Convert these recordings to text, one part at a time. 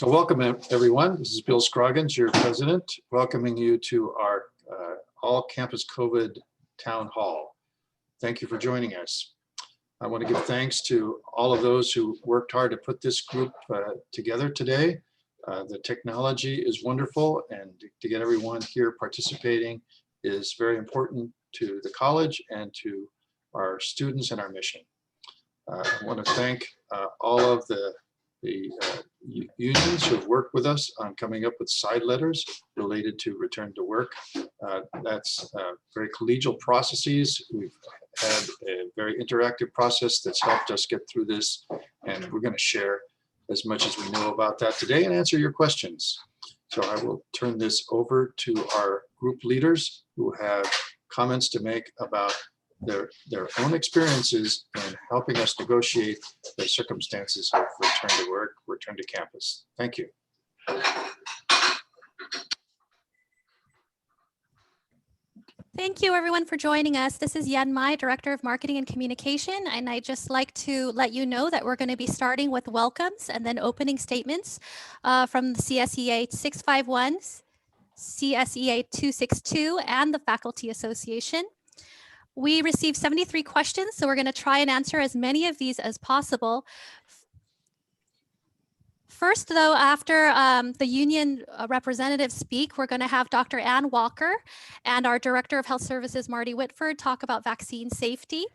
So welcome everyone. This is Bill Scroggins, your president, welcoming you to our all campus COVID town hall. Thank you for joining us. I want to give thanks to all of those who worked hard to put this group together today. The technology is wonderful, and to get everyone here participating is very important to the college and to our students and our mission. I want to thank all of the unions who have worked with us on coming up with side letters related to return to work. That's very collegial processes. We've had a very interactive process that's helped us get through this, and we're going to share as much as we know about that today and answer your questions. So I will turn this over to our group leaders who have comments to make about their own experiences in helping us negotiate the circumstances of return to work, return to campus. Thank you. Thank you everyone for joining us. This is Yen Mai, Director of Marketing and Communication, and I'd just like to let you know that we're going to be starting with welcomes and then opening statements from the CSEA 651, CSEA 262, and the Faculty Association. We received 73 questions, so we're going to try and answer as many of these as possible. First, though, after the union representatives speak, we're going to have Dr. Ann Walker and our Director of Health Services, Marty Whitford, talk about vaccine safety.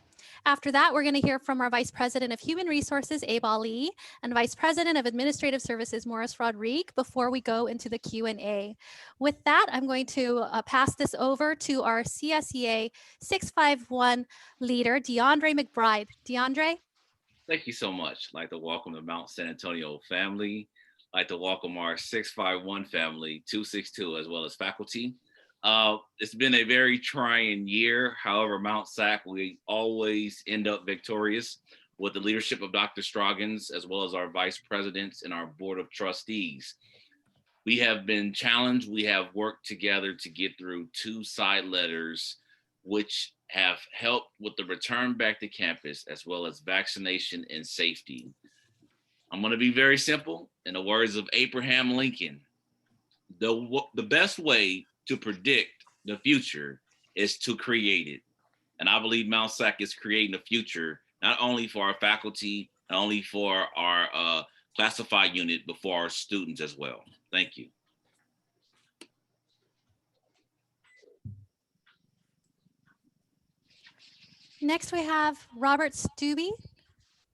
After that, we're going to hear from our Vice President of Human Resources, Abe Ali, and Vice President of Administrative Services, Morris Rodrigue, before we go into the Q&A. With that, I'm going to pass this over to our CSEA 651 leader, DeAndre McBride. DeAndre? Thank you so much. I'd like to welcome the Mount San Antonio family. I'd like to welcome our 651 family, 262, as well as faculty. It's been a very trying year. However, Mount SAC, we always end up victorious with the leadership of Dr. Scroggins, as well as our vice presidents and our board of trustees. We have been challenged. We have worked together to get through 2 side letters, which have helped with the return back to campus, as well as vaccination and safety. I'm going to be very simple. In the words of Abraham Lincoln, the best way to predict the future is to create it. And I believe Mount SAC is creating the future, not only for our faculty, not only for our classified unit, but for our students as well. Thank you. Next, we have Robert Steube,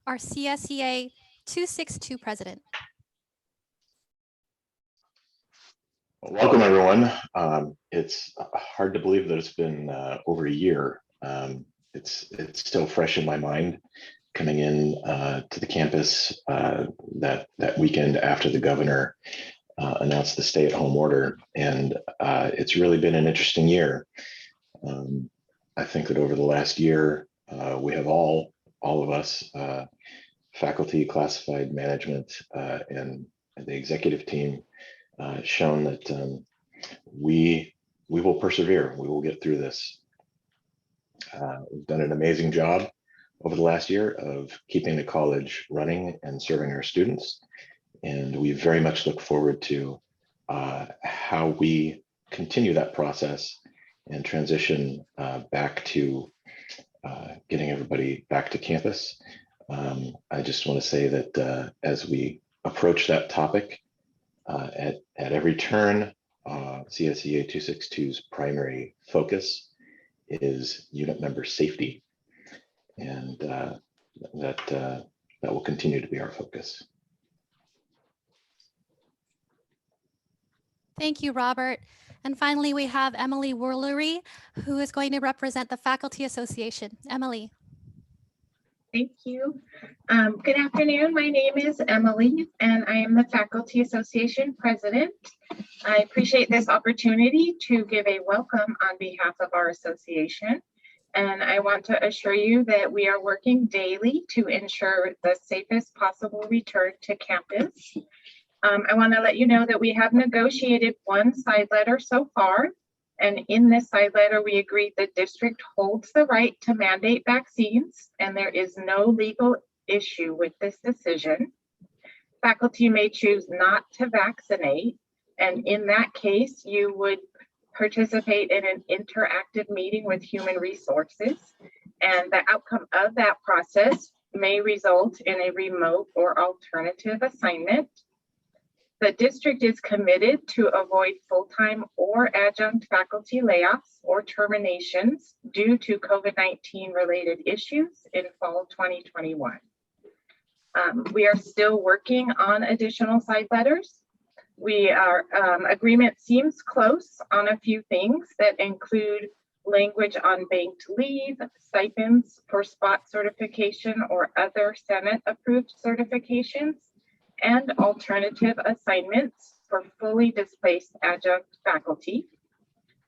our CSEA 262 president. Welcome, everyone. It's hard to believe that it's been over a year. It's still fresh in my mind coming in to the campus that weekend after the governor announced the stay-at-home order, and it's really been an interesting year. I think that over the last year, we have all of us, faculty, classified management, and the executive team, shown that we will persevere. We will get through this. We've done an amazing job over the last year of keeping the college running and serving our students, and we very much look forward to how we continue that process and transition back to getting everybody back to campus. I just want to say that as we approach that topic, at every turn, CSEA 262's primary focus is unit member safety, and that will continue to be our focus. Thank you, Robert. And finally, we have Emily Woolery, who is going to represent the Faculty Association. Emily. Thank you. Good afternoon. My name is Emily, and I am the Faculty Association President. I appreciate this opportunity to give a welcome on behalf of our association. And I want to assure you that we are working daily to ensure the safest possible return to campus. I want to let you know that we have negotiated 1 side letter so far. And in this side letter, we agreed the district holds the right to mandate vaccines, and there is no legal issue with this decision. Faculty may choose not to vaccinate, and in that case, you would participate in an interactive meeting with human resources, and the outcome of that process may result in a remote or alternative assignment. The district is committed to avoid full-time or adjunct faculty layoffs or terminations due to COVID-19 related issues in fall 2021. We are still working on additional side letters. Agreement seems close on a few things that include language on banked leave, stipends for spot certification or other Senate approved certifications, and alternative assignments for fully displaced adjunct faculty.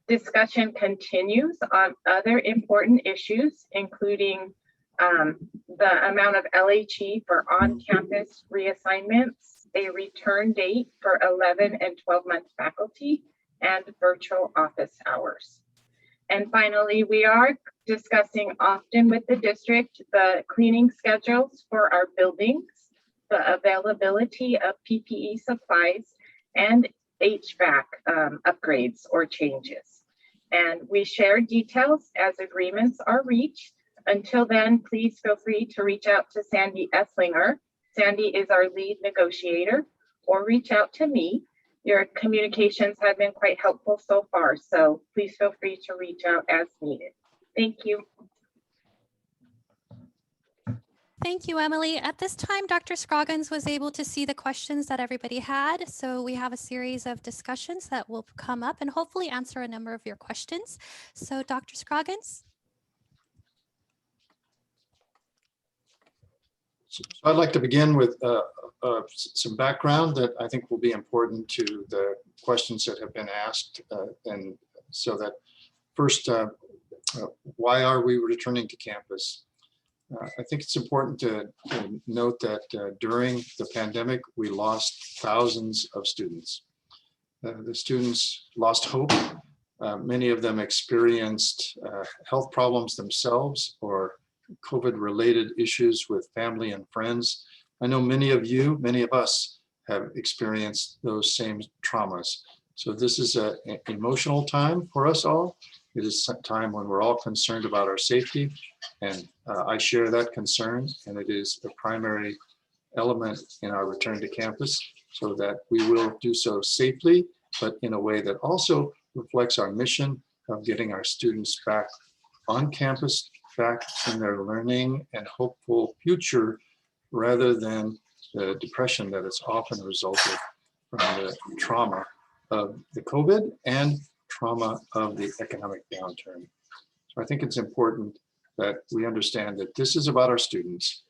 Discussion continues on other important issues, including the amount of LHE for on-campus reassignments, a return date for 11 and 12-month faculty, and virtual office hours. And finally, we are discussing often with the district the cleaning schedules for our buildings, the availability of PPE supplies, and HVAC upgrades or changes. And we share details as agreements are reached. Until then, please feel free to reach out to Sandy Esslinger. Sandy is our lead negotiator, or reach out to me. Your communications have been quite helpful so far, so please feel free to reach out as needed. Thank you. Thank you, Emily. At this time, Dr. Scroggins was able to see the questions that everybody had. So we have a series of discussions that will come up and hopefully answer a number of your questions. So Dr. Scroggins. So I'd like to begin with some background that I think will be important to the questions that have been asked. And so that first, why are we returning to campus? I think it's important to note that during the pandemic, we lost thousands of students. The students lost hope. Many of them experienced health problems themselves or COVID-related issues with family and friends. I know many of you, many of us have experienced those same traumas. So this is an emotional time for us all. It is a time when we're all concerned about our safety, and I share that concern, and it is a primary element in our return to campus so that we will do so safely, but in a way that also reflects our mission of getting our students back on campus, back in their learning and hopeful future, rather than the depression that has often resulted from the trauma of the COVID and trauma of the economic downturn. So I think it's important that we understand that this is about our students.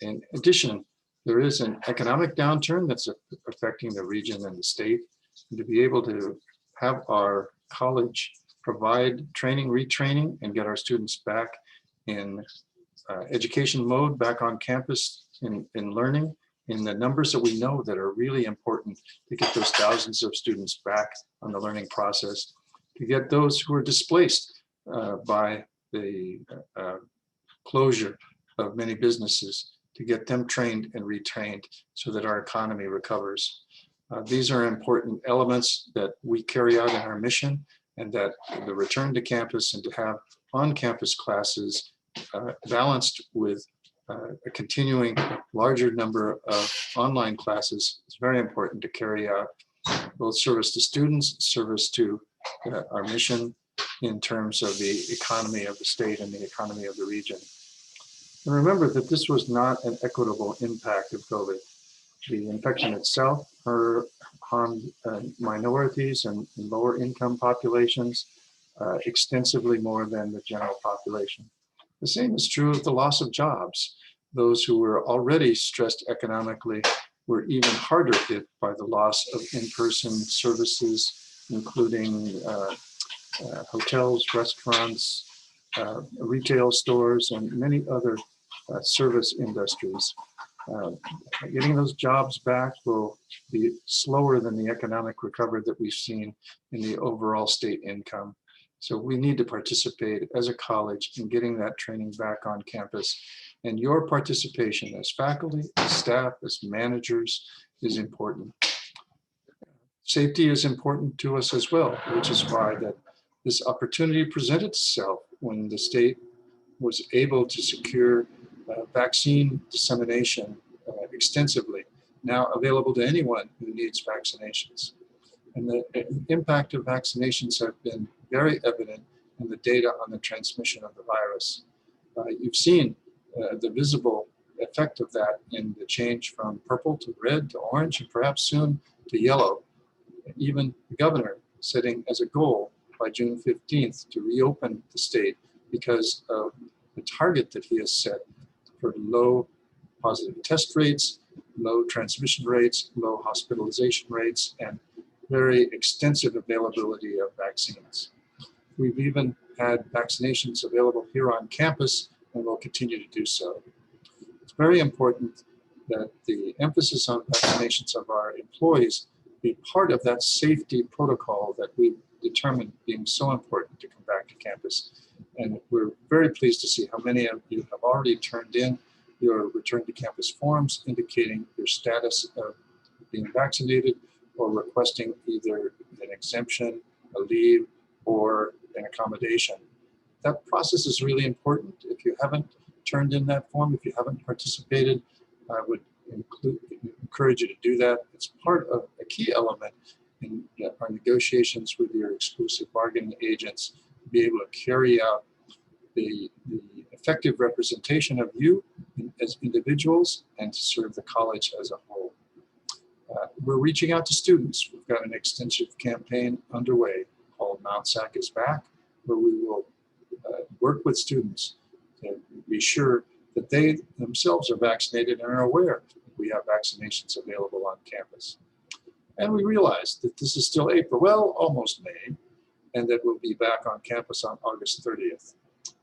In addition, there is an economic downturn that's affecting the region and the state. And to be able to have our college provide training, retraining, and get our students back in education mode, back on campus in learning, in the numbers that we know that are really important to get those thousands of students back on the learning process, to get those who are displaced by the closure of many businesses, to get them trained and retrained so that our economy recovers. These are important elements that we carry out in our mission, and that the return to campus and to have on-campus classes balanced with a continuing larger number of online classes is very important to carry out both service to students, service to our mission in terms of the economy of the state and the economy of the region. And remember that this was not an equitable impact of COVID. The infection itself harmed minorities and lower income populations extensively more than the general population. The same is true of the loss of jobs. Those who were already stressed economically were even harder hit by the loss of in-person services, including hotels, restaurants, retail stores, and many other service industries. Getting those jobs back will be slower than the economic recovery that we've seen in the overall state income. So we need to participate as a college in getting that training back on campus. And your participation as faculty, as staff, as managers is important. Safety is important to us as well, which is why that this opportunity presented itself when the state was able to secure vaccine dissemination extensively, now available to anyone who needs vaccinations. And the impact of vaccinations have been very evident in the data on the transmission of the virus. You've seen the visible effect of that in the change from purple to red to orange and perhaps soon to yellow. Even the governor setting as a goal by June 15th to reopen the state because of the target that he has set for low positive test rates, low transmission rates, low hospitalization rates, and very extensive availability of vaccines. We've even had vaccinations available here on campus and will continue to do so. It's very important that the emphasis on vaccinations of our employees be part of that safety protocol that we've determined being so important to come back to campus. And we're very pleased to see how many of you have already turned in your return to campus forms indicating your status of being vaccinated or requesting either an exemption, a leave, or an accommodation. That process is really important. If you haven't turned in that form, if you haven't participated, I would encourage you to do that. It's part of a key element in our negotiations with your exclusive bargaining agents to be able to carry out the effective representation of you as individuals and to serve the college as a whole. We're reaching out to students. We've got an extensive campaign underway called Mount SAC is Back, where we will work with students to be sure that they themselves are vaccinated and are aware that we have vaccinations available on campus. And we realize that this is still April, well, almost May, and that we'll be back on campus on August 30th.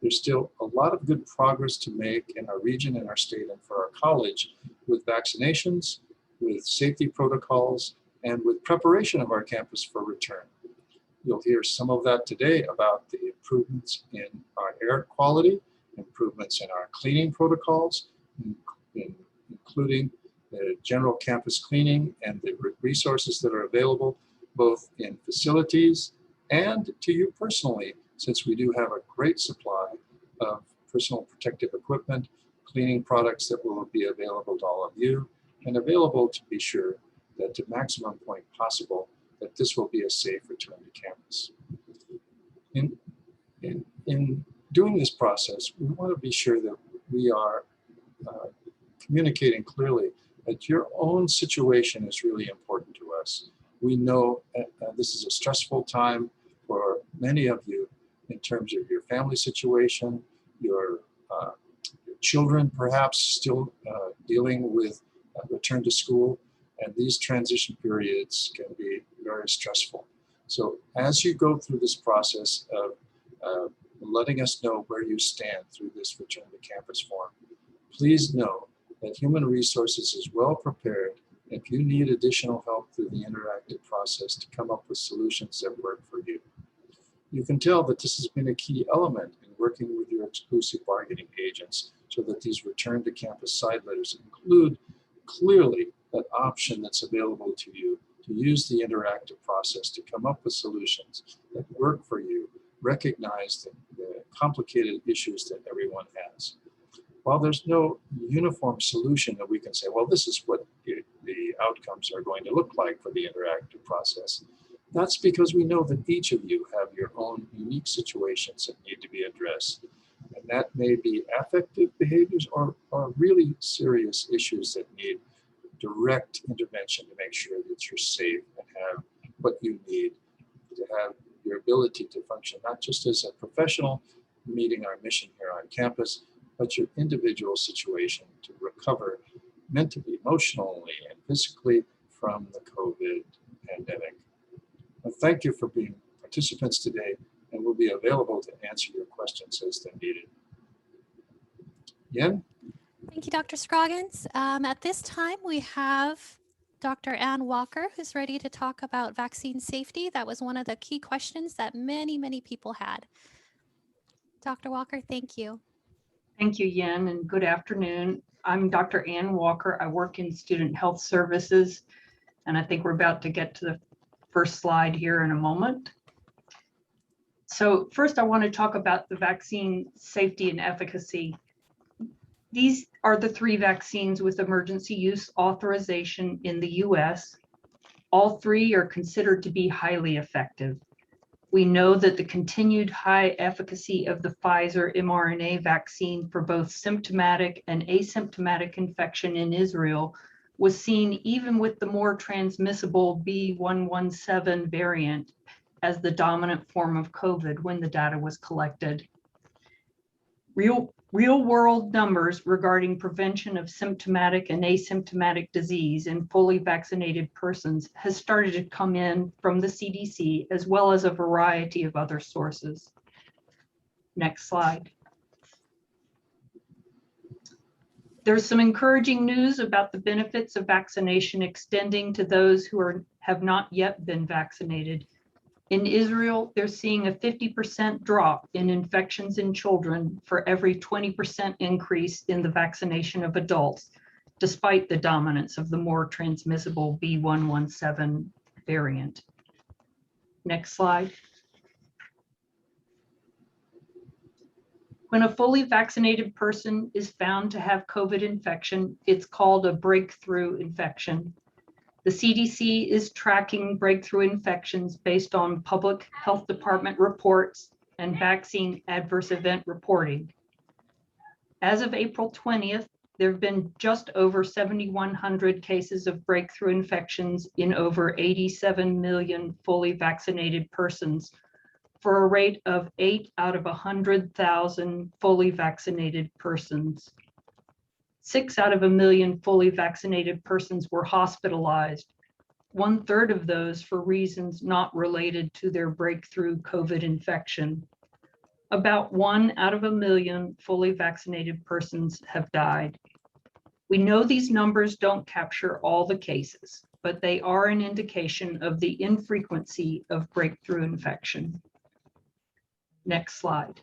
There's still a lot of good progress to make in our region, in our state, and for our college with vaccinations, with safety protocols, and with preparation of our campus for return. You'll hear some of that today about the improvements in our air quality, improvements in our cleaning protocols, including the general campus cleaning and the resources that are available both in facilities and to you personally, since we do have a great supply of personal protective equipment, cleaning products that will be available to all of you, and available to be sure that to maximum point possible, that this will be a safe return to campus. In doing this process, we want to be sure that we are communicating clearly that your own situation is really important to us. We know this is a stressful time for many of you in terms of your family situation, your children perhaps still dealing with return to school, and these transition periods can be very stressful. So as you go through this process of letting us know where you stand through this return to campus form, please know that Human Resources is well prepared if you need additional help through the interactive process to come up with solutions that work for you. You can tell that this has been a key element in working with your exclusive bargaining agents so that these return to campus side letters include clearly that option that's available to you to use the interactive process to come up with solutions that work for you, recognize the complicated issues that everyone has. While there's no uniform solution that we can say, well, this is what the outcomes are going to look like for the interactive process, that's because we know that each of you have your own unique situations that need to be addressed. And that may be affective behaviors or really serious issues that need direct intervention to make sure that you're safe and have what you need to have your ability to function, not just as a professional meeting our mission here on campus, but your individual situation to recover mentally, emotionally, and physically from the COVID pandemic. Well, thank you for being participants today, and we'll be available to answer your questions as they're needed. Yen? Thank you, Dr. Scroggins. At this time, we have Dr. Ann Walker, who's ready to talk about vaccine safety. That was one of the key questions that many people had. Dr. Walker, thank you. Thank you, Yen, and good afternoon. I'm Dr. Ann Walker. I work in student health services, and I think we're about to get to the first slide here in a moment. So first, I want to talk about the vaccine safety and efficacy. These are the 3 vaccines with emergency use authorization in the US. All 3 are considered to be highly effective. We know that the continued high efficacy of the Pfizer mRNA vaccine for both symptomatic and asymptomatic infection in Israel was seen even with the more transmissible B.1.1.7 variant as the dominant form of COVID when the data was collected. Real world numbers regarding prevention of symptomatic and asymptomatic disease in fully vaccinated persons has started to come in from the CDC as well as a variety of other sources. Next slide. There's some encouraging news about the benefits of vaccination extending to those who have not yet been vaccinated. In Israel, they're seeing a 50% drop in infections in children for every 20% increase in the vaccination of adults, despite the dominance of the more transmissible B.1.1.7 variant. Next slide. When a fully vaccinated person is found to have COVID infection, it's called a breakthrough infection. The CDC is tracking breakthrough infections based on public health department reports and vaccine adverse event reporting. As of April 20th, there have been just over 7,100 cases of breakthrough infections in over 87 million fully vaccinated persons, for a rate of 8 out of 100,000 fully vaccinated persons. 6 out of 1 million fully vaccinated persons were hospitalized, 1/3 of those for reasons not related to their breakthrough COVID infection. About 1 out of 1 million fully vaccinated persons have died. We know these numbers don't capture all the cases, but they are an indication of the infrequency of breakthrough infection. Next slide.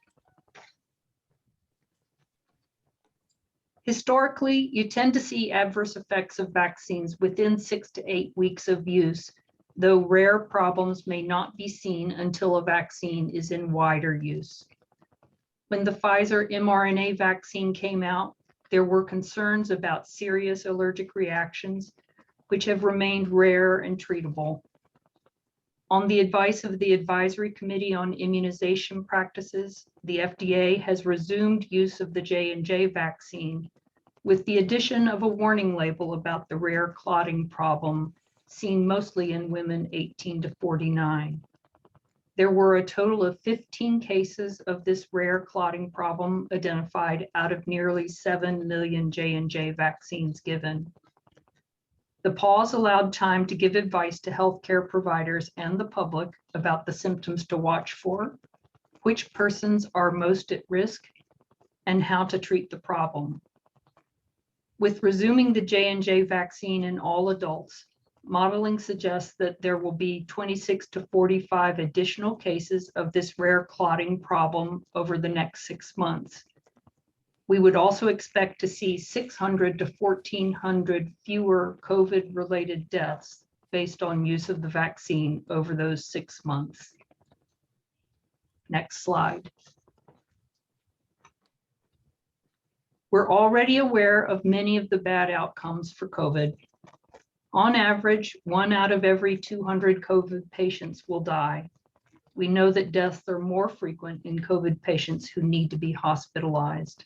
Historically, you tend to see adverse effects of vaccines within 6 to 8 weeks of use, though rare problems may not be seen until a vaccine is in wider use. When the Pfizer mRNA vaccine came out, there were concerns about serious allergic reactions, which have remained rare and treatable. On the advice of the Advisory Committee on Immunization Practices, the FDA has resumed use of the J&J vaccine with the addition of a warning label about the rare clotting problem seen mostly in women 18 to 49. There were a total of 15 cases of this rare clotting problem identified out of nearly 7 million J&J vaccines given. The pause allowed time to give advice to healthcare providers and the public about the symptoms to watch for, which persons are most at risk, and how to treat the problem. With resuming the J&J vaccine in all adults, modeling suggests that there will be 26 to 45 additional cases of this rare clotting problem over the next 6 months. We would also expect to see 600 to 1,400 fewer COVID-related deaths based on use of the vaccine over those 6 months. Next slide. We're already aware of many of the bad outcomes for COVID. On average, 1 out of every 200 COVID patients will die. We know that deaths are more frequent in COVID patients who need to be hospitalized.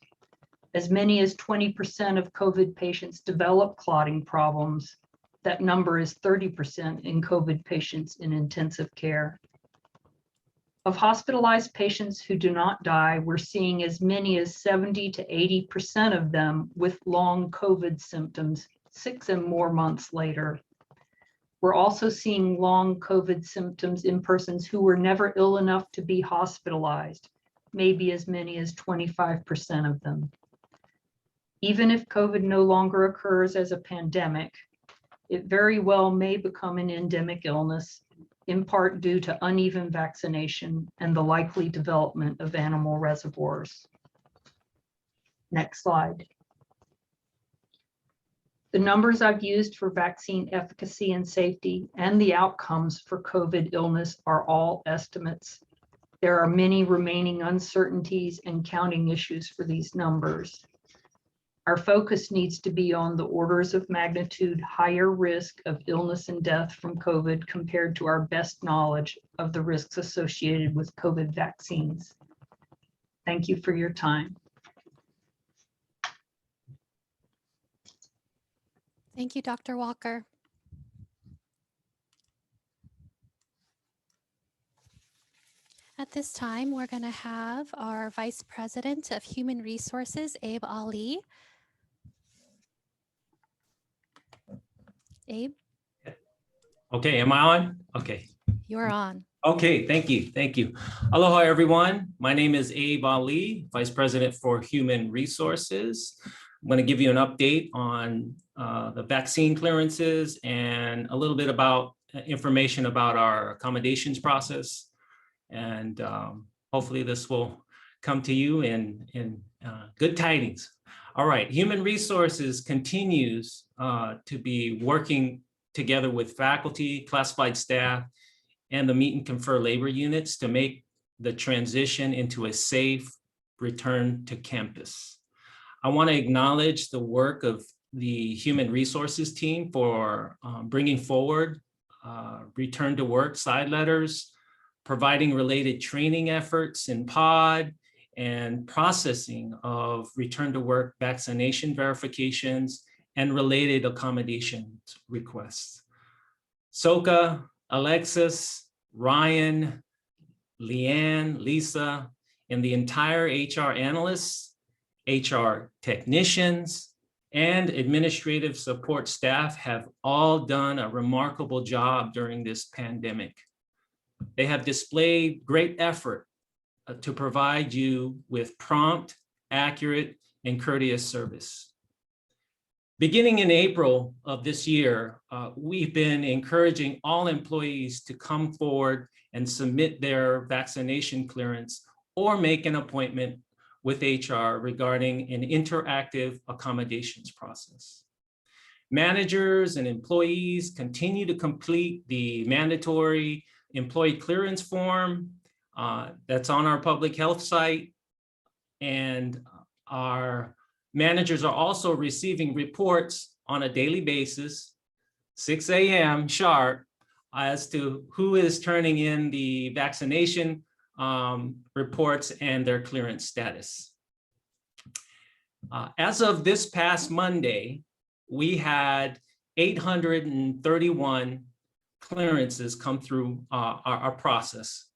As many as 20% of COVID patients develop clotting problems. That number is 30% in COVID patients in intensive care. Of hospitalized patients who do not die, we're seeing as many as 70 to 80% of them with long COVID symptoms 6 and more months later. We're also seeing long COVID symptoms in persons who were never ill enough to be hospitalized, maybe as many as 25% of them. Even if COVID no longer occurs as a pandemic, It very well may become an endemic illness, in part due to uneven vaccination and the likely development of animal reservoirs. Next slide. The numbers I've used for vaccine efficacy and safety and the outcomes for COVID illness are all estimates. There are many remaining uncertainties and counting issues for these numbers. Our focus needs to be on the orders of magnitude higher risk of illness and death from COVID compared to our best knowledge of the risks associated with COVID vaccines. Thank you for your time. Thank you, Dr. Walker. At this time, we're going to have our Vice President of Human Resources, Abe Ali. Abe, Okay, am I on? Okay. you're on. Okay, thank you. Thank you. Aloha, everyone. My name is Abe Ali, Vice President for Human Resources. I'm going to give you an update on the vaccine clearances and a little bit about information about our accommodations process. And hopefully this will come to you in good tidings. All right, Human Resources continues to be working together with faculty, classified staff, and the meet and confer labor units to make the transition into a safe return to campus. I want to acknowledge the work of the Human Resources team for bringing forward return to work side letters, providing related training efforts in POD, and processing of return to work vaccination verifications and related accommodations requests. Soka, Alexis, Ryan, Leanne, Lisa, and the entire HR analysts, HR technicians, and administrative support staff have all done a remarkable job during this pandemic. They have displayed great effort to provide you with prompt, accurate, and courteous service. Beginning in April of this year, we've been encouraging all employees to come forward and submit their vaccination clearance or make an appointment with HR regarding an interactive accommodations process. Managers and employees continue to complete the mandatory employee clearance form that's on our public health site. And our managers are also receiving reports on a daily basis, 6 a.m. sharp, as to who is turning in the vaccination reports and their clearance status. As of this past Monday, we had 831 clearances come through our process.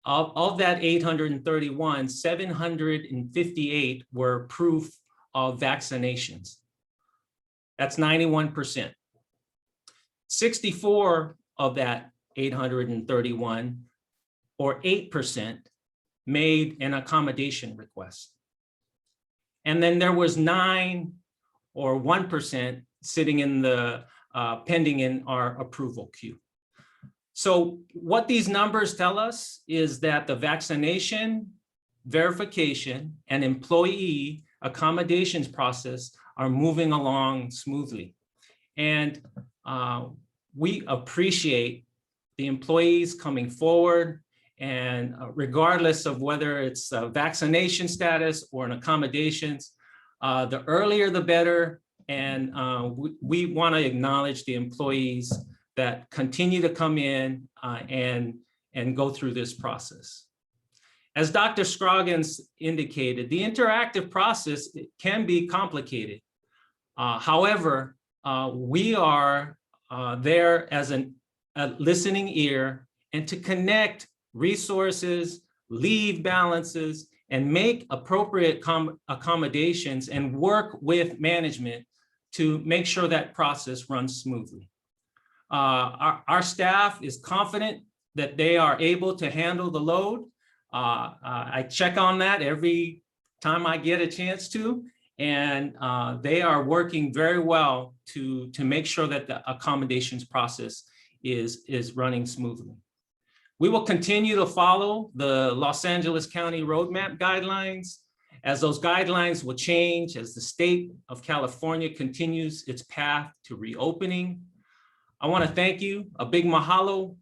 Of that 831, 758 were proof of vaccinations. That's 91%. 64 of that 831, or 8%, made an accommodation request. And then there was 9 or 1% sitting in the pending in our approval queue. So what these numbers tell us is that the vaccination, verification, and employee accommodations process are moving along smoothly. And we appreciate the employees coming forward, and regardless of whether it's a vaccination status or an accommodations, the earlier the better. And we want to acknowledge the employees that continue to come in and go through this process. As Dr. Scroggins indicated, the interactive process can be complicated. However, we are there as a listening ear and to connect resources, leave balances, and make appropriate accommodations and work with management to make sure that process runs smoothly. Our staff is confident that they are able to handle the load. I check on that every time I get a chance to, and they are working very well to make sure that the accommodations process is running smoothly. We will continue to follow the Los Angeles County Roadmap guidelines, as those guidelines will change as the state of California continues its path to reopening. I want to thank you, a big mahalo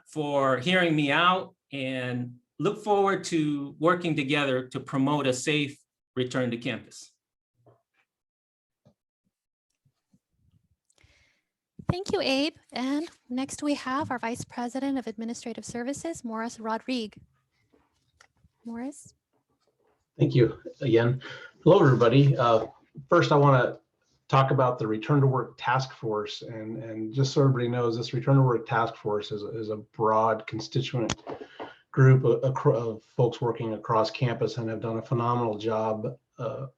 for hearing me out, and look forward to working together to promote a safe return to campus. Thank you, Abe. And next we have our Vice President of Administrative Services, Morris Rodrigue. Morris. Thank you again. Hello, everybody. First, I want to talk about the Return to Work Task Force. And just so everybody knows, this Return to Work Task Force is a broad constituent group of folks working across campus and have done a phenomenal job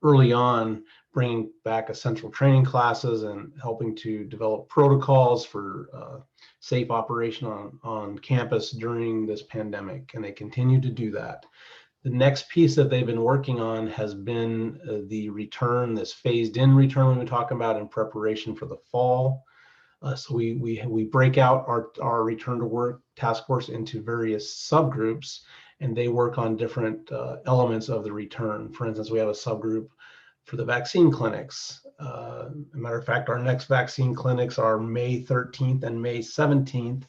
early on bringing back essential training classes and helping to develop protocols for safe operation on campus during this pandemic. And they continue to do that. The next piece that they've been working on has been the return, this phased in return we've been talking about in preparation for the fall. So we break out our return to work task force into various subgroups, and they work on different elements of the return. For instance, we have a subgroup for the vaccine clinics. As a matter of fact, our next vaccine clinics are May 13th and May 17th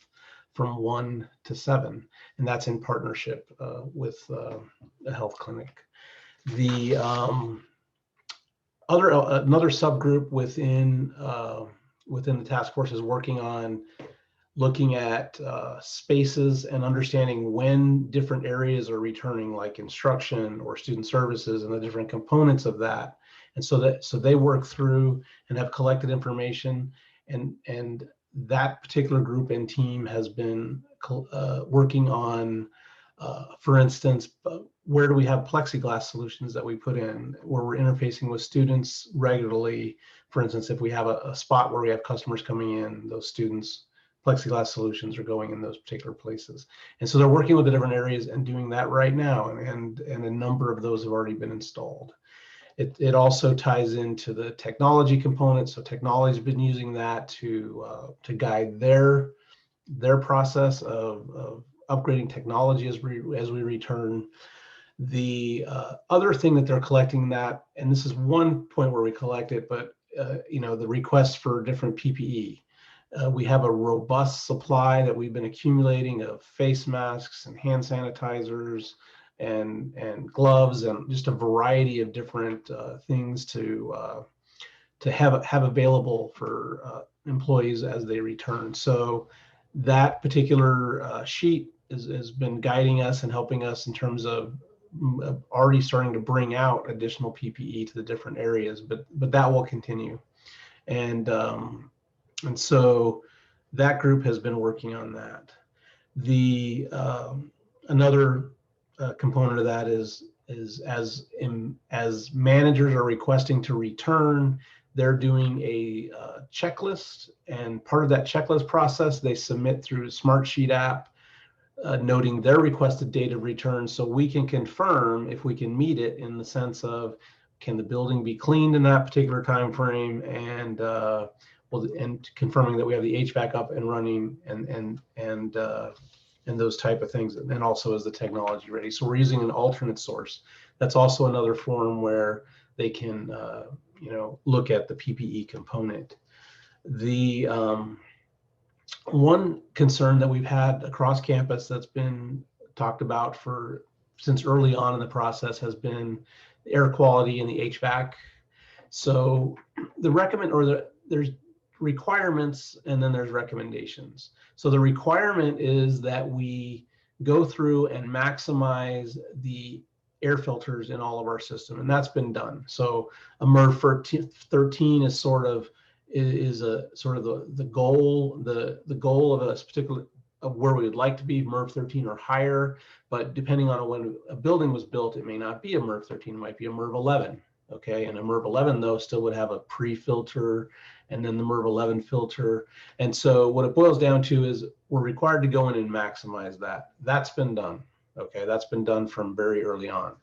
from 1 to 7. And that's in partnership with the health clinic. The another subgroup within the task force is working on looking at spaces and understanding when different areas are returning, like instruction or student services, and the different components of that. And so they work through and have collected information, and that particular group and team has been working on, for instance, where do we have plexiglass solutions that we put in where we're interfacing with students regularly? For instance, if we have a spot where we have customers coming in, those students, plexiglass solutions are going in those particular places. And so they're working with the different areas and doing that right now. And a number of those have already been installed. It also ties into the technology component. So technology has been using that to guide their process of upgrading technology as we return. The other thing that they're collecting that, and this is one point where we collect it, but the requests for different PPE. We have a robust supply that we've been accumulating of face masks and hand sanitizers and gloves and just a variety of different things to have available for employees as they return. So that particular sheet has been guiding us and helping us in terms of already starting to bring out additional PPE to the different areas, but that will continue. And so that group has been working on that. The another component of that is as managers are requesting to return, they're doing a checklist, and part of that checklist process they submit through the Smartsheet app, noting their requested date of return, so we can confirm if we can meet it in the sense of, can the building be cleaned in that particular time frame, and confirming that we have the HVAC up and running, and those type of things, and also is the technology ready. So we're using an alternate source. That's also another forum where they can look at the PPE component. The one concern that we've had across campus that's been talked about since early on in the process has been the air quality and the HVAC. So there's requirements and then there's recommendations. So the requirement is that we go through and maximize the air filters in all of our system, and that's been done. So a MERV 13 is sort of the goal, the goal of a particular of where we would like to be, MERV 13 or higher, but depending on when a building was built, it may not be a MERV 13, it might be a MERV 11. Okay, and a MERV 11 though still would have a pre-filter and then the MERV 11 filter. And so what it boils down to is we're required to go in and maximize that. That's been done. Okay, that's been done from very early on.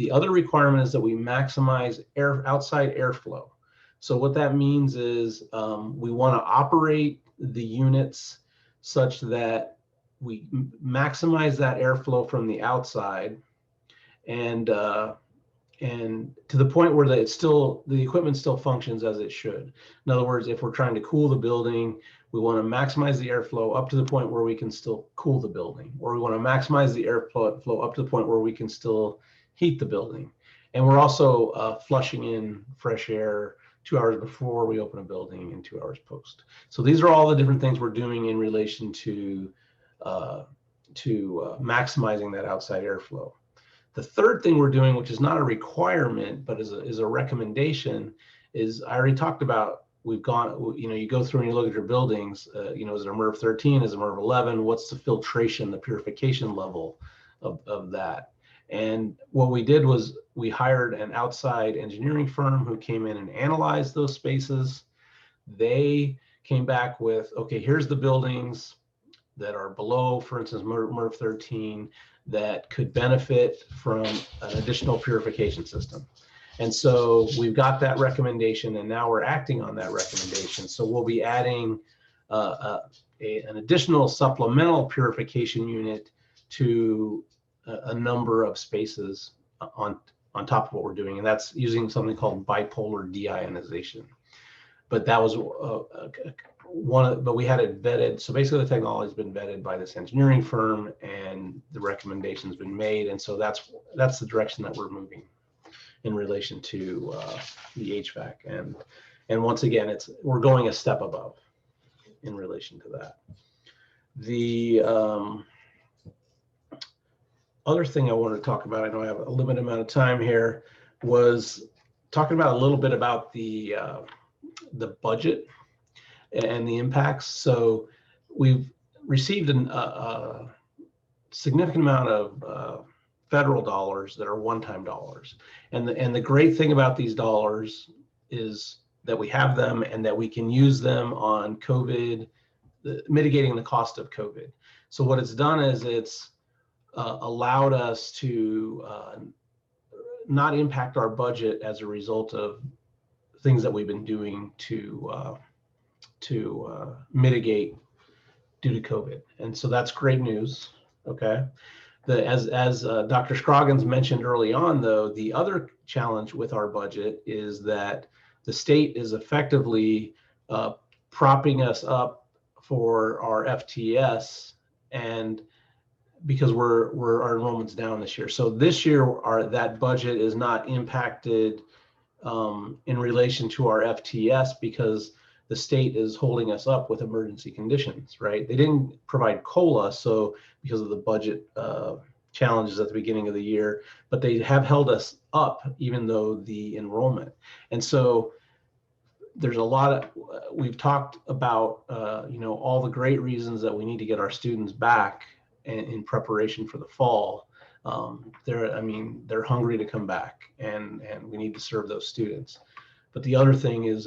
The other requirement is that we maximize outside airflow. So what that means is we want to operate the units such that we maximize that airflow from the outside, and to the point where the equipment still functions as it should. In other words, if we're trying to cool the building, we want to maximize the airflow up to the point where we can still cool the building, or we want to maximize the airflow up to the point where we can still heat the building. And we're also flushing in fresh air 2 hours before we open a building and 2 hours post. So these are all the different things we're doing in relation to maximizing that outside airflow. The third thing we're doing, which is not a requirement, but is a recommendation, is I already talked about, we've gone, you go through and you look at your buildings, is it a MERV 13, is it MERV 11? What's the filtration, the purification level of that? And what we did was we hired an outside engineering firm who came in and analyzed those spaces. They came back with, okay, here's the buildings that are below, for instance, MERV 13, that could benefit from an additional purification system. And so we've got that recommendation, and now we're acting on that recommendation. So we'll be adding an additional supplemental purification unit to a number of spaces on top of what we're doing. And that's using something called bipolar deionization. But that was but we had it vetted. So basically the technology has been vetted by this engineering firm, and the recommendation's been made. And so that's the direction that we're moving in relation to the HVAC. And once again, we're going a step above in relation to that. The other thing I wanted to talk about, I know I have a limited amount of time here, was talking about a little bit about the budget and the impacts. So we've received a significant amount of federal dollars that are one-time dollars. And the great thing about these dollars is that we have them and that we can use them on COVID, mitigating the cost of COVID. So what it's done is it's allowed us to not impact our budget as a result of things that we've been doing to mitigate due to COVID. And so that's great news. Okay. As Dr. Scroggins mentioned early on, though, the other challenge with our budget is that the state is effectively propping us up for our FTS, and because our enrollment's down this year. So this year, that budget is not impacted in relation to our FTS because the state is holding us up with emergency conditions, right? They didn't provide COLA, so because of the budget challenges at the beginning of the year, but they have held us up even though the enrollment. And so there's a lot of, we've talked about, all the great reasons that we need to get our students back in preparation for the fall. They're hungry to come back, and we need to serve those students. But the other thing is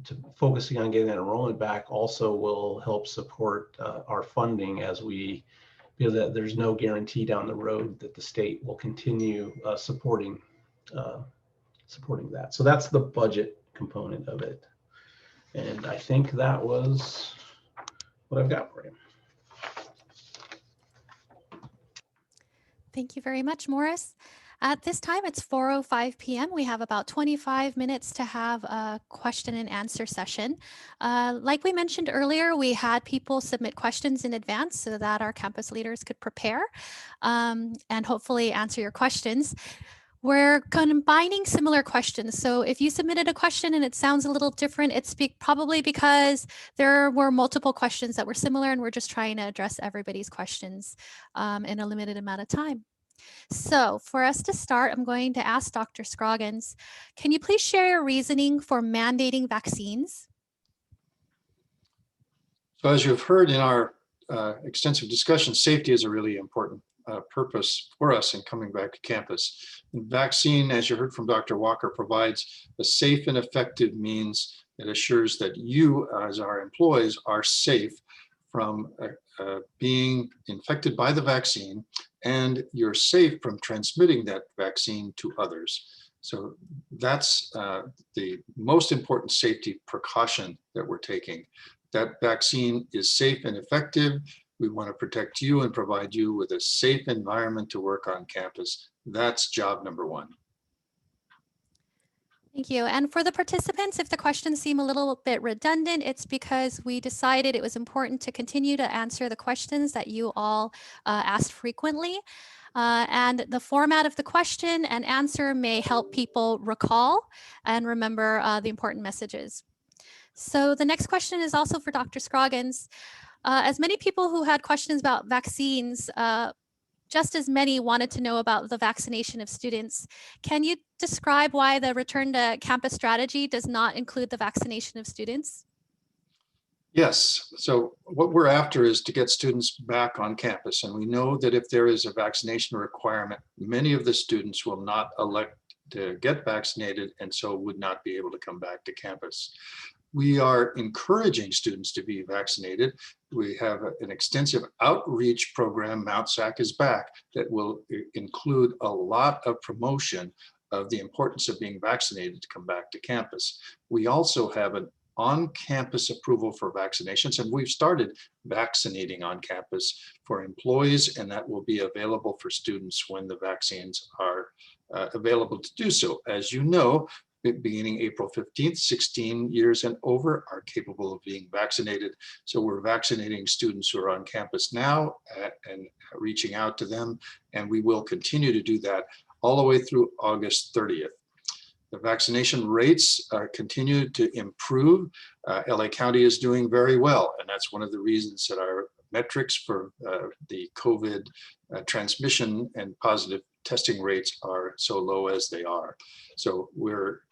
to focusing on getting that enrollment back also will help support our funding because there's no guarantee down the road that the state will continue supporting that. So that's the budget component of it. And I think that was what I've got for you. Thank you very much, Morris. At this time, it's 4:05 p.m. We have about 25 minutes to have a question and answer session. Like we mentioned earlier, we had people submit questions in advance so that our campus leaders could prepare and hopefully answer your questions. We're combining similar questions. So if you submitted a question and it sounds a little different, it's probably because there were multiple questions that were similar, and we're just trying to address everybody's questions in a limited amount of time. So for us to start, I'm going to ask Dr. Scroggins, can you please share your reasoning for mandating vaccines? So as you've heard in our extensive discussion, safety is a really important purpose for us in coming back to campus. And vaccine, as you heard from Dr. Walker, provides a safe and effective means that assures that you, as our employees, are safe from being infected by the vaccine, and you're safe from transmitting that vaccine to others. So that's the most important safety precaution that we're taking. That vaccine is safe and effective. We want to protect you and provide you with a safe environment to work on campus. That's job number one. Thank you. And for the participants, if the questions seem a little bit redundant, it's because we decided it was important to continue to answer the questions that you all asked frequently. And the format of the question and answer may help people recall and remember the important messages. So the next question is also for Dr. Scroggins. As many people who had questions about vaccines, just as many wanted to know about the vaccination of students. Can you describe why the return to campus strategy does not include the vaccination of students? Yes, so what we're after is to get students back on campus. And we know that if there is a vaccination requirement, many of the students will not elect to get vaccinated and so would not be able to come back to campus. We are encouraging students to be vaccinated. We have an extensive outreach program, Mount SAC is back, that will include a lot of promotion of the importance of being vaccinated to come back to campus. We also have an on-campus approval for vaccinations, and we've started vaccinating on campus for employees, and that will be available for students when the vaccines are available to do so. As you know, beginning April 15th, 16 years and over are capable of being vaccinated. So we're vaccinating students who are on campus now and reaching out to them. And we will continue to do that all the way through August 30th. The vaccination rates continue to improve. LA County is doing very well. And that's one of the reasons that our metrics for the COVID transmission and positive testing rates are so low as they are. So we're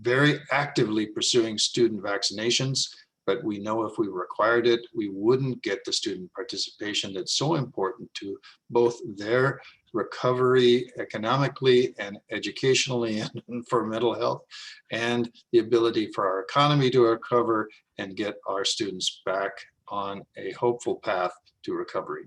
very actively pursuing student vaccinations, but we know if we required it, we wouldn't get the student participation that's so important to both their recovery economically and educationally and for mental health, and the ability for our economy to recover and get our students back on a hopeful path to recovery.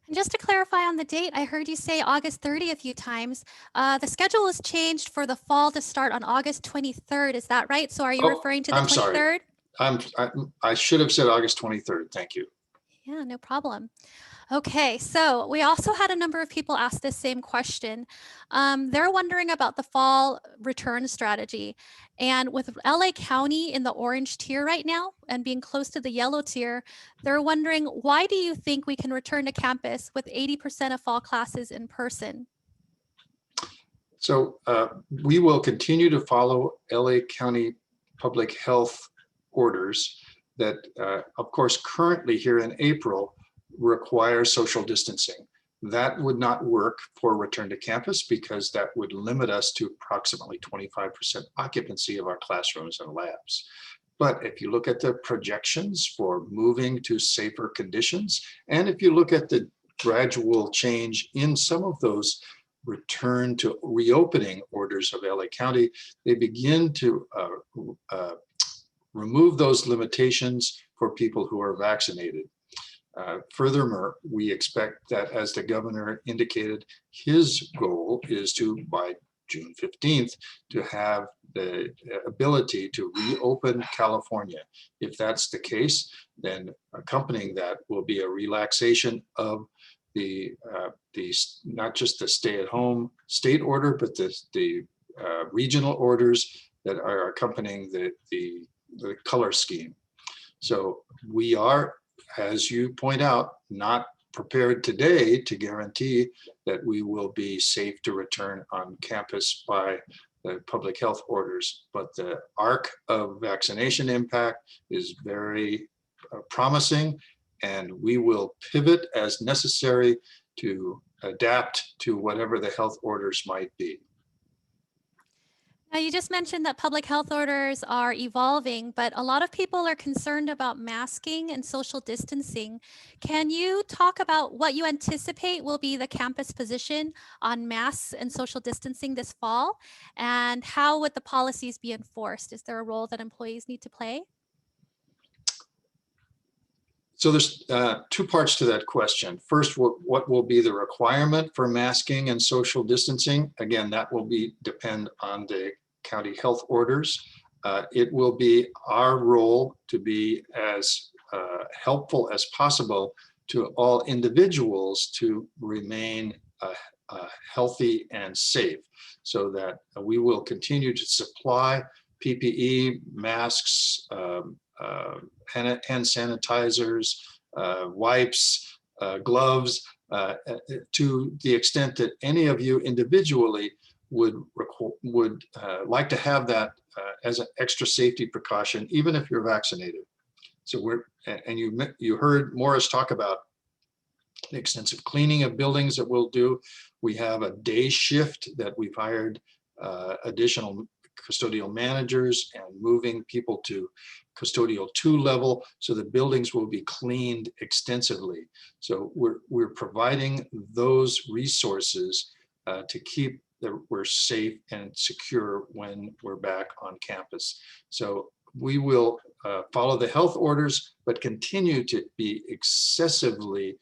And just to clarify on the date, I heard you say August 30th a few times. The schedule is changed for the fall to start on August 23rd. Is that right? So are you referring to the 23rd? I should have said August 23rd. Thank you. Yeah, no problem. Okay, so we also had a number of people ask this same question. They're wondering about the fall return strategy. And with LA County in the orange tier right now and being close to the yellow tier, they're wondering, why do you think we can return to campus with 80% of fall classes in person? So we will continue to follow LA County public health orders that, of course, currently here in April, require social distancing. That would not work for return to campus because that would limit us to approximately 25% occupancy of our classrooms and labs. But if you look at the projections for moving to safer conditions, and if you look at the gradual change in some of those return to reopening orders of LA County, they begin to remove those limitations for people who are vaccinated. Furthermore, we expect that, as the governor indicated, his goal is to, by June 15th, to have the ability to reopen California. If that's the case, then accompanying that will be a relaxation of the not just the stay-at-home state order, but the regional orders that are accompanying the color scheme. So we are, as you point out, not prepared today to guarantee that we will be safe to return on campus by the public health orders, but the arc of vaccination impact is very promising, and we will pivot as necessary to adapt to whatever the health orders might be. Now, you just mentioned that public health orders are evolving, but a lot of people are concerned about masking and social distancing. Can you talk about what you anticipate will be the campus position on masks and social distancing this fall? And how would the policies be enforced? Is there a role that employees need to play? So there's two parts to that question. First, what will be the requirement for masking and social distancing? Again, that will depend on the county health orders. It will be our role to be as helpful as possible to all individuals to remain healthy and safe, so that we will continue to supply PPE, masks, hand sanitizers, wipes, gloves, to the extent that any of you individually would like to have that as an extra safety precaution, even if you're vaccinated. So you heard Morris talk about the extensive cleaning of buildings that we'll do. We have a day shift that we've hired additional custodial managers and moving people to custodial 2 level, so the buildings will be cleaned extensively. So we're providing those resources to keep that we're safe and secure when we're back on campus. So we will follow the health orders, but continue to be excessively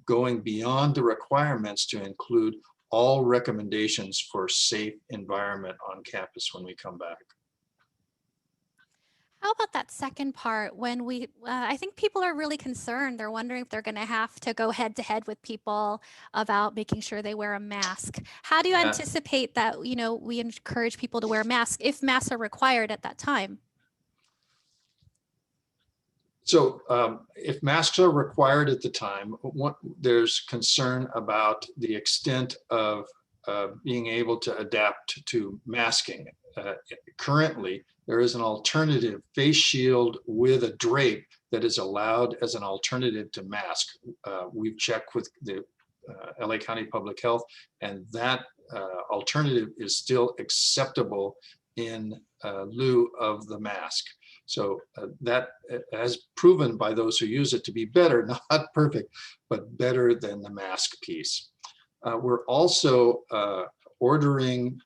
going beyond the requirements to include all recommendations for safe environment on campus when we come back. How about that second part when I think people are really concerned. They're wondering if they're going to have to go head to head with people about making sure they wear a mask. How do you anticipate that, we encourage people to wear masks if masks are required at that time? So if masks are required at the time, there's concern about the extent of being able to adapt to masking. Currently, there is an alternative face shield with a drape that is allowed as an alternative to mask. We've checked with the LA County Public Health, and that alternative is still acceptable in lieu of the mask. So that has proven by those who use it to be better, not perfect, but better than the mask piece. We're also ordering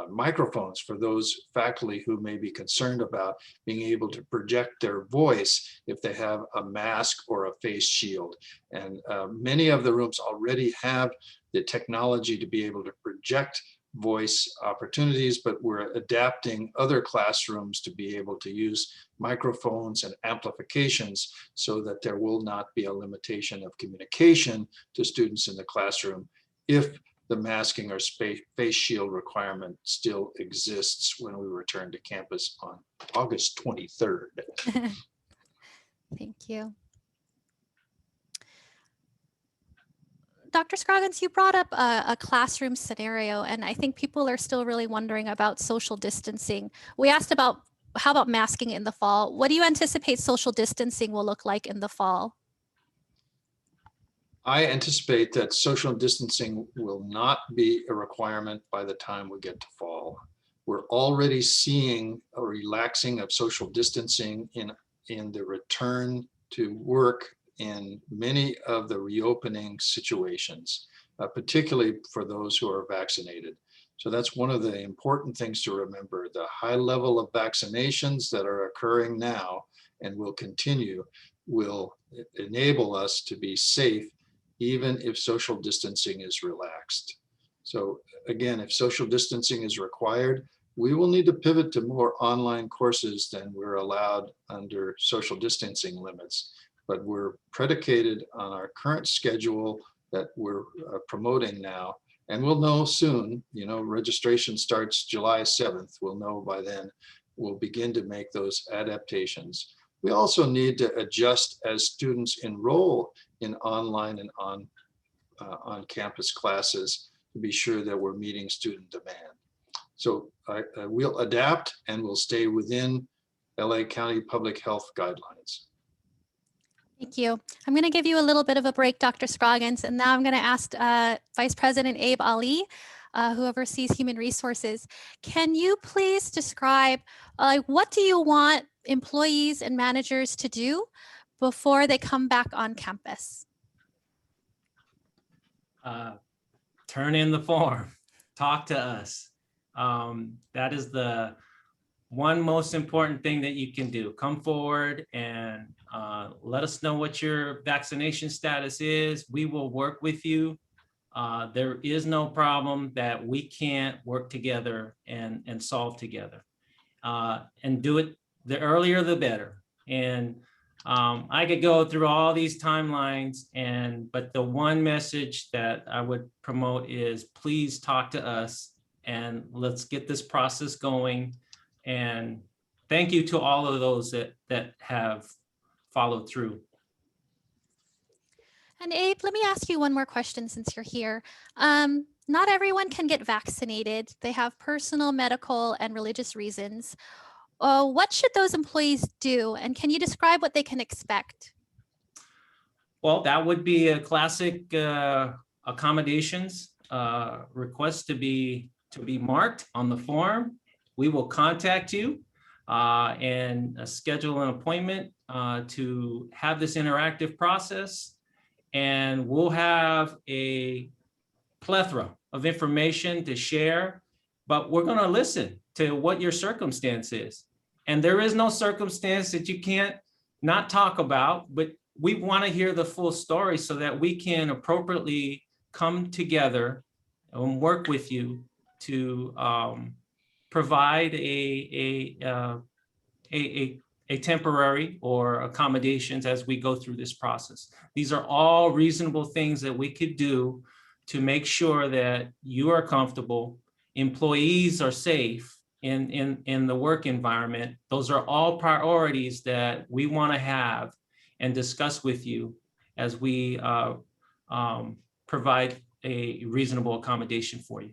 microphones for those faculty who may be concerned about being able to project their voice if they have a mask or a face shield. And many of the rooms already have the technology to be able to project voice opportunities, but we're adapting other classrooms to be able to use microphones and amplifications so that there will not be a limitation of communication to students in the classroom if the masking or face shield requirement still exists when we return to campus on August 23rd. Thank you. Dr. Scroggins, you brought up a classroom scenario, and I think people are still really wondering about social distancing. We asked about how about masking in the fall? What do you anticipate social distancing will look like in the fall? I anticipate that social distancing will not be a requirement by the time we get to fall. We're already seeing a relaxing of social distancing in the return to work in many of the reopening situations, particularly for those who are vaccinated. So that's one of the important things to remember. The high level of vaccinations that are occurring now and will continue will enable us to be safe even if social distancing is relaxed. So again, if social distancing is required, we will need to pivot to more online courses than we're allowed under social distancing limits. But we're predicated on our current schedule that we're promoting now. And we'll know soon, registration starts July 7th. We'll know by then. We'll begin to make those adaptations. We also need to adjust as students enroll in online and on-campus classes to be sure that we're meeting student demand. So we'll adapt and we'll stay within LA County Public Health guidelines. Thank you. I'm going to give you a little bit of a break, Dr. Scroggins, and now I'm going to ask Vice President Abe Ali, who oversees human resources. Can you please describe what do you want employees and managers to do before they come back on campus? Turn in the form, talk to us. That is the one most important thing that you can do, come forward and let us know what your vaccination status is. We will work with you. There is no problem that we can't work together and solve together. And do it the earlier the better. And I could go through all these timelines, but the one message that I would promote is please talk to us and let's get this process going. And thank you to all of those that have followed through. And Abe, let me ask you one more question since you're here. Not everyone can get vaccinated. They have personal, medical, and religious reasons. What should those employees do? And can you describe what they can expect? Well, that would be a classic accommodations request to be marked on the form. We will contact you and schedule an appointment to have this interactive process. And we'll have a plethora of information to share, but we're going to listen to what your circumstance is. And there is no circumstance that you can't not talk about, but we want to hear the full story so that we can appropriately come together and work with you to provide a temporary or accommodations as we go through this process. These are all reasonable things that we could do to make sure that you are comfortable, employees are safe in the work environment. Those are all priorities that we want to have and discuss with you as we provide a reasonable accommodation for you.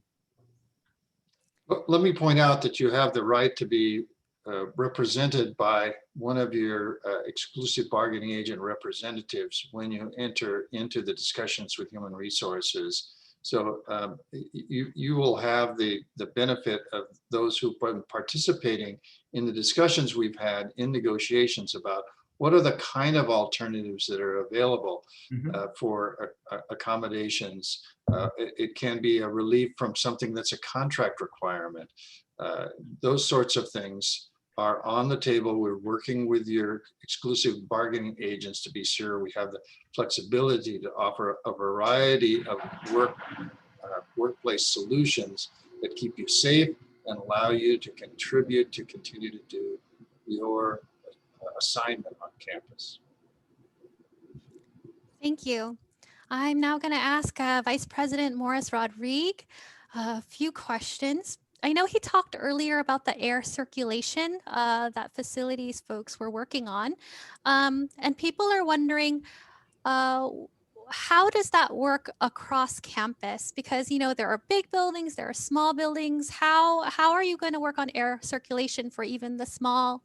Let me point out that you have the right to be represented by one of your exclusive bargaining agent representatives when you enter into the discussions with human resources. So you will have the benefit of those who've been participating in the discussions we've had in negotiations about what are the kind of alternatives that are available for accommodations. It can be a relief from something that's a contract requirement. Those sorts of things are on the table. We're working with your exclusive bargaining agents to be sure we have the flexibility to offer a variety of workplace solutions that keep you safe and allow you to contribute to continue to do your assignment on campus. Thank you. I'm now going to ask Vice President Morris Rodrigue a few questions. I know he talked earlier about the air circulation that facilities folks were working on. And people are wondering, how does that work across campus? Because, you know, there are big buildings, there are small buildings. How are you going to work on air circulation for even the small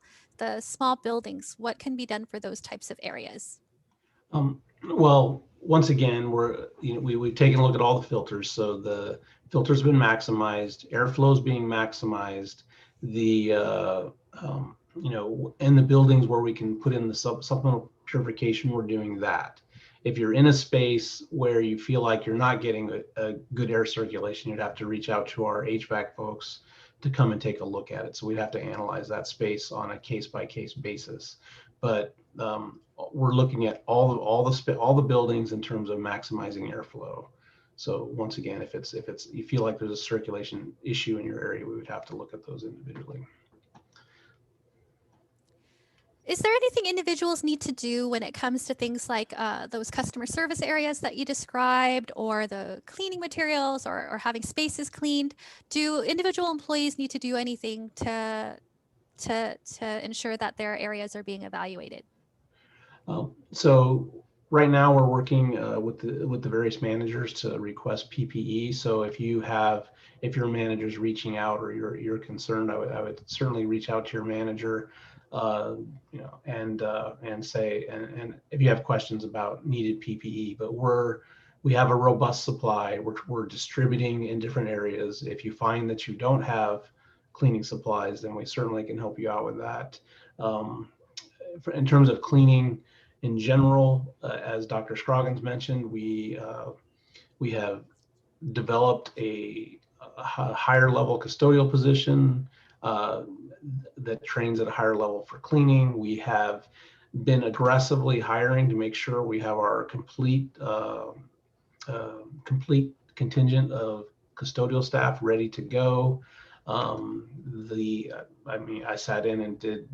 buildings? What can be done for those types of areas? Well, once again, we've taken a look at all the filters. So the filters have been maximized, airflow is being maximized. The in the buildings where we can put in the supplemental purification, we're doing that. If you're in a space where you feel like you're not getting a good air circulation, you'd have to reach out to our HVAC folks to come and take a look at it. So we'd have to analyze that space on a case-by-case basis. But we're looking at all the buildings in terms of maximizing airflow. So once again, if you feel like there's a circulation issue in your area, we would have to look at those individually. Is there anything individuals need to do when it comes to things like those customer service areas that you described, or the cleaning materials, or having spaces cleaned? Do individual employees need to do anything to ensure that their areas are being evaluated? So right now we're working with the various managers to request PPE. So if your manager's reaching out or you're concerned, I would certainly reach out to your manager, and say, and if you have questions about needed PPE. But we have a robust supply. We're distributing in different areas. If you find that you don't have cleaning supplies, then we certainly can help you out with that. In terms of cleaning in general, as Dr. Scroggins mentioned, we have developed a higher level custodial position that trains at a higher level for cleaning. We have been aggressively hiring to make sure we have our complete contingent of custodial staff ready to go. I sat in and did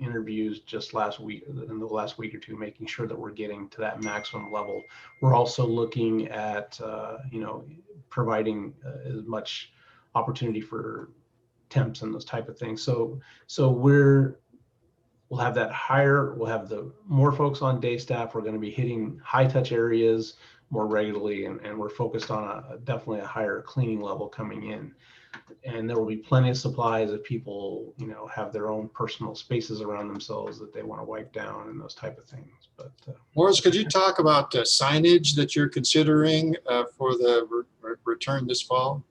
interviews just last week, in the last week or two, making sure that we're getting to that maximum level. We're also looking at, providing as much opportunity for temps and those type of things. So we'll have that higher, we'll have the more folks on day staff. We're going to be hitting high touch areas more regularly, and we're focused on definitely a higher cleaning level coming in. And there will be plenty of supplies if people, have their own personal spaces around themselves that they want to wipe down and those type of things. But Morris, could you talk about signage that you're considering for the return this fall?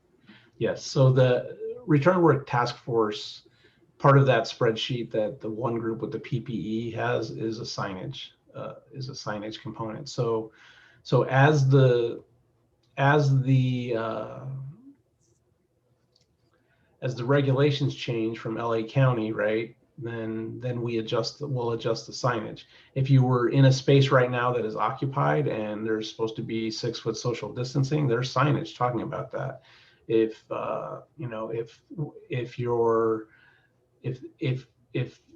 yes, so the return to work task force, part of that spreadsheet that the one group with the PPE has is a signage component. So as the regulations change from LA County, right, then we'll adjust the signage. If you were in a space right now that is occupied and there's supposed to be 6 foot social distancing, there's signage talking about that. If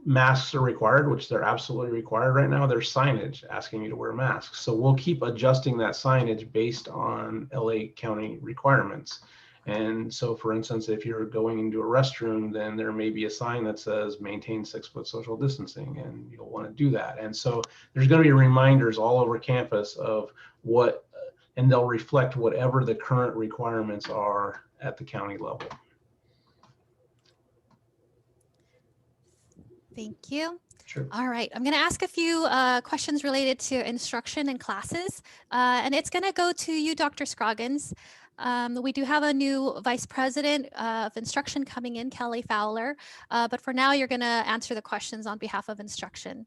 masks are required, which they're absolutely required right now, there's signage asking you to wear masks. So we'll keep adjusting that signage based on LA County requirements. And so, for instance, if you're going into a restroom, then there may be a sign that says maintain 6 foot social distancing, and you'll want to do that. And so there's going to be reminders all over campus of what, and they'll reflect whatever the current requirements are at the county level. Thank you. Sure. All right, I'm going to ask a few questions related to instruction and classes, and it's going to go to you, Dr. Scroggins. We do have a new Vice President of Instruction coming in, Kelly Fowler, but for now, you're going to answer the questions on behalf of instruction.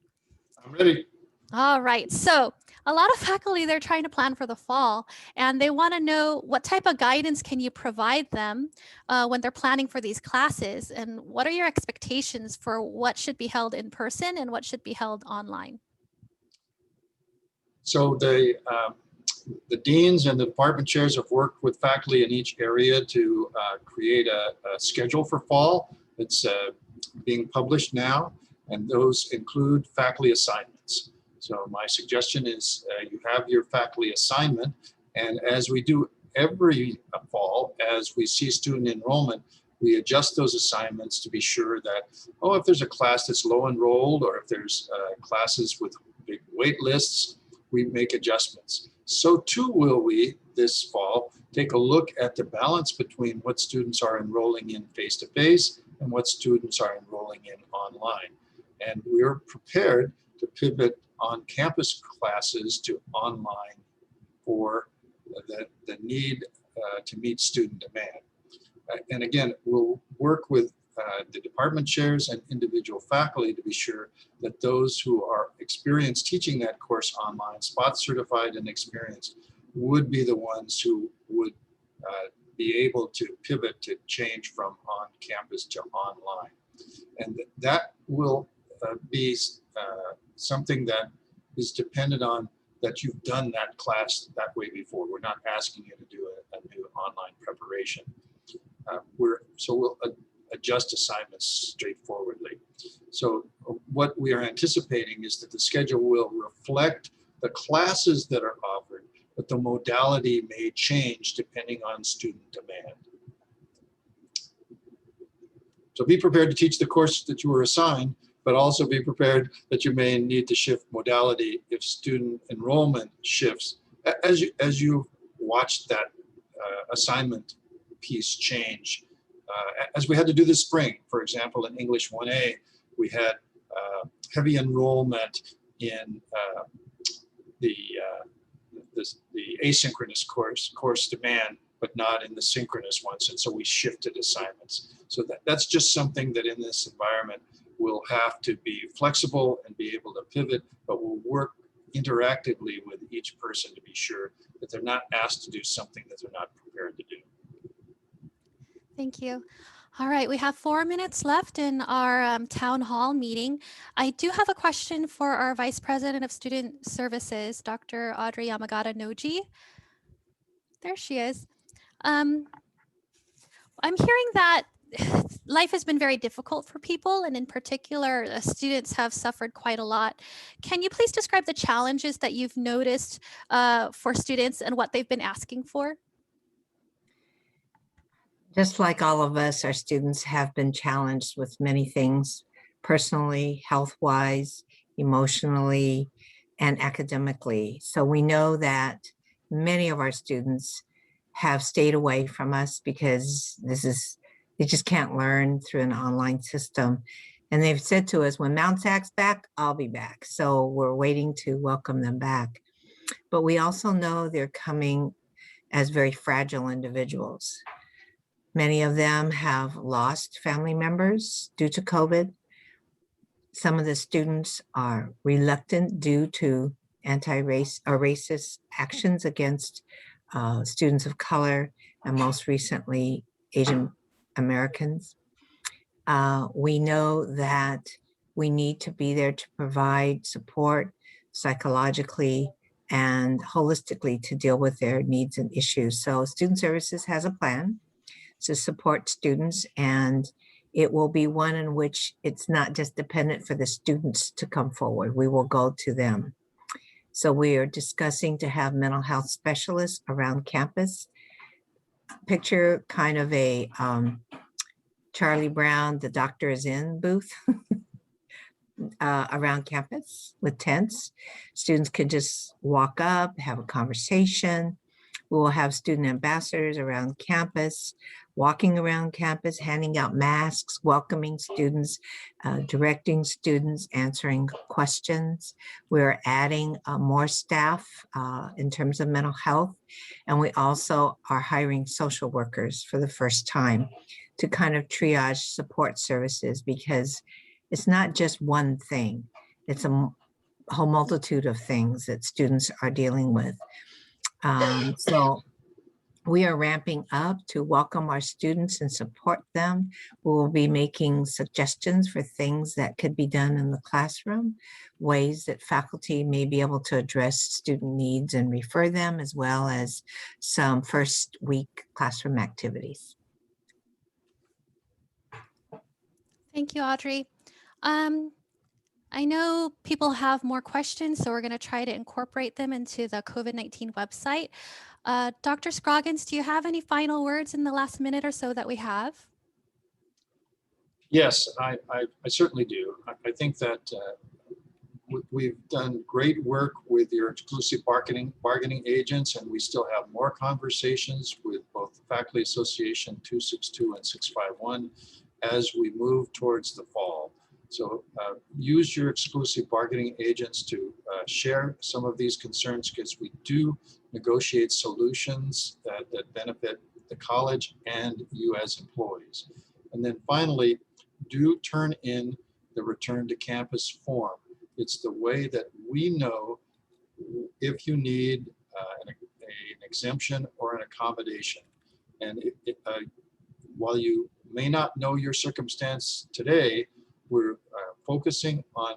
I'm ready. All right, so a lot of faculty, they're trying to plan for the fall, and they want to know what type of guidance can you provide them when they're planning for these classes, and what are your expectations for what should be held in person and what should be held online? So the deans and the department chairs have worked with faculty in each area to create a schedule for fall. It's being published now, and those include faculty assignments. So my suggestion is you have your faculty assignment, and as we do every fall, as we see student enrollment, we adjust those assignments to be sure that, if there's a class that's low enrolled, or if there's classes with big wait lists, we make adjustments. So too will we this fall take a look at the balance between what students are enrolling in face-to-face and what students are enrolling in online. And we're prepared to pivot on-campus classes to online for the need to meet student demand. And again, we'll work with the department chairs and individual faculty to be sure that those who are experienced teaching that course online, spot certified and experienced, would be the ones who would be able to pivot to change from on-campus to online. And that will be something that is dependent on that you've done that class that way before. We're not asking you to do a new online preparation. We'll adjust assignments straightforwardly. So what we are anticipating is that the schedule will reflect the classes that are offered, but the modality may change depending on student demand. So be prepared to teach the course that you were assigned, but also be prepared that you may need to shift modality if student enrollment shifts. As you watch that assignment piece change, as we had to do this spring, for example, in English 1A, we had heavy enrollment in the asynchronous course demand, but not in the synchronous ones. And so we shifted assignments. So that's just something that in this environment we'll have to be flexible and be able to pivot, but we'll work interactively with each person to be sure that they're not asked to do something that they're not prepared to do. Thank you. All right, we have 4 minutes left in our town hall meeting. I do have a question for our Vice President of Student Services, Dr. Audrey Yamagata-Noji. There she is. I'm hearing that life has been very difficult for people, and in particular, students have suffered quite a lot. Can you please describe the challenges that you've noticed for students and what they've been asking for? Just like all of us, our students have been challenged with many things, personally, health-wise, emotionally, and academically. So we know that many of our students have stayed away from us because they just can't learn through an online system. And they've said to us, when Mount SAC's back, I'll be back. So we're waiting to welcome them back. But we also know they're coming as very fragile individuals. Many of them have lost family members due to COVID. Some of the students are reluctant due to anti-race or racist actions against students of color, and most recently, Asian Americans. We know that we need to be there to provide support psychologically and holistically to deal with their needs and issues. So Student Services has a plan to support students, and it will be one in which it's not just dependent for the students to come forward. We will go to them. So we are discussing to have mental health specialists around campus. Picture kind of a Charlie Brown, the doctor is in booth around campus with tents. Students can just walk up, have a conversation. We will have student ambassadors around campus, walking around campus, handing out masks, welcoming students, directing students, answering questions. We're adding more staff in terms of mental health. And we also are hiring social workers for the first time to kind of triage support services, because it's not just one thing. It's a whole multitude of things that students are dealing with. So we are ramping up to welcome our students and support them. We will be making suggestions for things that could be done in the classroom, ways that faculty may be able to address student needs and refer them, as well as some first week classroom activities. Thank you, Audrey. I know people have more questions, so we're going to try to incorporate them into the COVID-19 website. Dr. Scroggins, do you have any final words in the last minute or so that we have? Yes, I certainly do. I think that we've done great work with your exclusive bargaining agents, and we still have more conversations with both the Faculty Association 262 and 651 as we move towards the fall. So use your exclusive bargaining agents to share some of these concerns, because we do negotiate solutions that benefit the college and you as employees. And then finally, do turn in the return to campus form. It's the way that we know if you need an exemption or an accommodation. And while you may not know your circumstance today, we're focusing on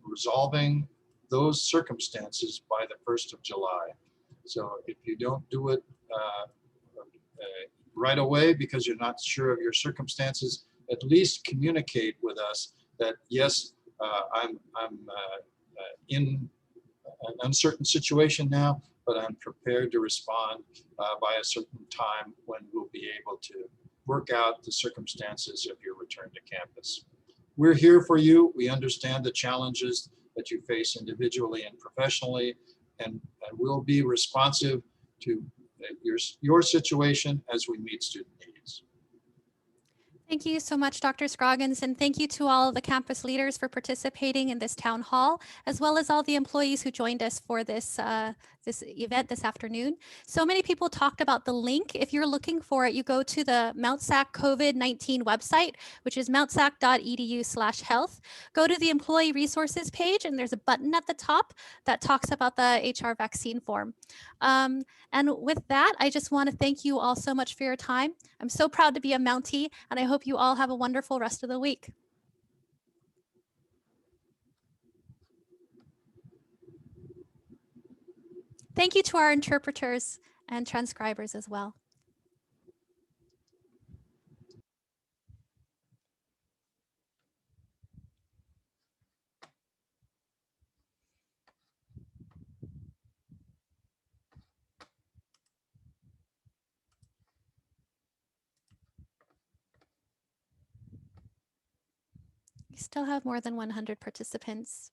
resolving those circumstances by the 1st of July. So if you don't do it right away because you're not sure of your circumstances, at least communicate with us that, yes, I'm in an uncertain situation now, but I'm prepared to respond by a certain time when we'll be able to work out the circumstances of your return to campus. We're here for you. We understand the challenges that you face individually and professionally, and we'll be responsive to your situation as we meet student needs. Thank you so much, Dr. Scroggins, and thank you to all of the campus leaders for participating in this town hall, as well as all the employees who joined us for this this event this afternoon. So many people talked about the link. If you're looking for it, you go to the Mount SAC COVID-19 website, which is mountsac.edu/health. Go to the employee resources page, and there's a button at the top that talks about the HR vaccine form. And with that, I just want to thank you all so much for your time. I'm so proud to be a Mountie, and I hope you all have a wonderful rest of the week. Thank you to our interpreters and transcribers as well. We still have more than 100 participants.